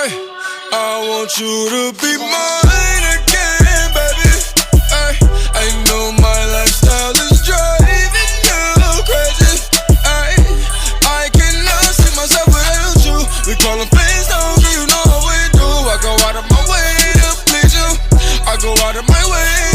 Ay, I want you to be mine again, baby. Ay, I know my lifestyle is driving you crazy. Ay, I cannot see myself without you. We call them friends, don't you know how we do. I go out of my way to please you. I go out of my way